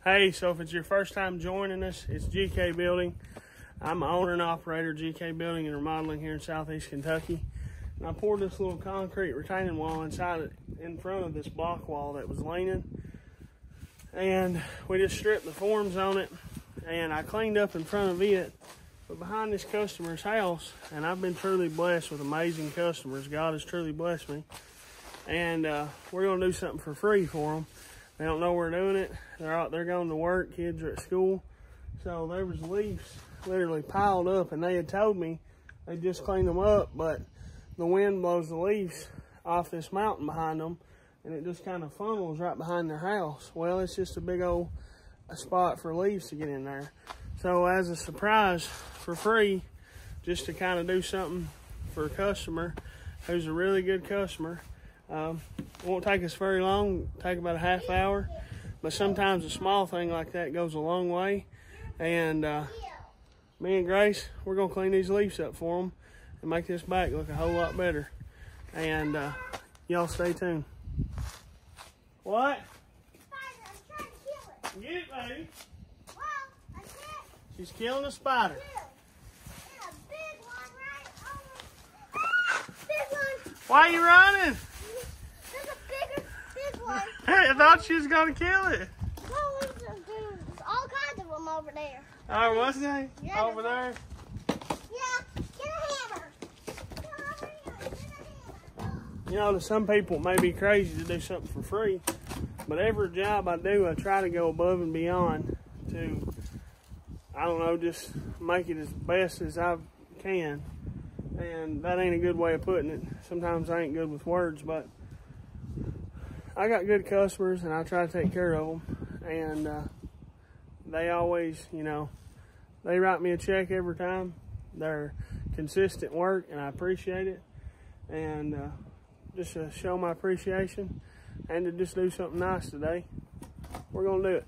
Hey, so if it's your first time joining us, it's GK Building. I'm the owner and operator of GK Building and Remodeling here in Southeast Kentucky. And I poured this little concrete retaining wall in front of this block wall that was leaning. And we just stripped the forms on it, and I cleaned up in front of it. But behind this customer's house, and I've been truly blessed with amazing customers. God has truly blessed me. And we're gonna do something for free for them. They don't know we're doing it. They're going to work, kids are at school. So there was leaves literally piled up, and they had told me they just cleaned them up, but the wind blows the leaves off this mountain behind them, and it just kind of funnels right behind their house. Well, it's just a big old spot for leaves to get in there. So as a surprise for free, just to kind of do something for a customer who's a really good customer, it won't take us very long, take about a half hour, but sometimes a small thing like that goes a long way. And me and Grace, we're gonna clean these leaves up for them and make this back look a whole lot better. And y'all stay tuned. What? I'm trying to kill it. Get it, baby. Well, I can't. She's killing a spider. Yeah, a big one right over. Big one. Why are you running? There's a big one. Hey, I thought she was gonna kill it. Well, there's all kinds of them over there. Oh, was they? Yeah, Over there? Yeah, get a hammer. Get a hammer. You know, to some people it may be crazy to do something for free, but every job I do, I try to go above and beyond to, I don't know, just make it as best as I can. And that ain't a good way of putting it. Sometimes I ain't good with words, but I got good customers and I try to take care of them. And they always, you know, they write me a check every time. They're consistent work, and I appreciate it. And just to show my appreciation and to just do something nice today, we're gonna do it.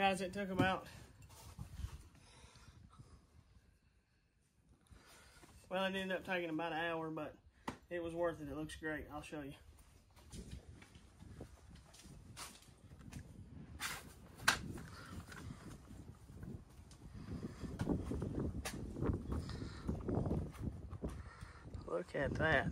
Guys, it took about, well, it ended up taking about an hour, but it was worth it. It looks great. I'll show you. Look at that.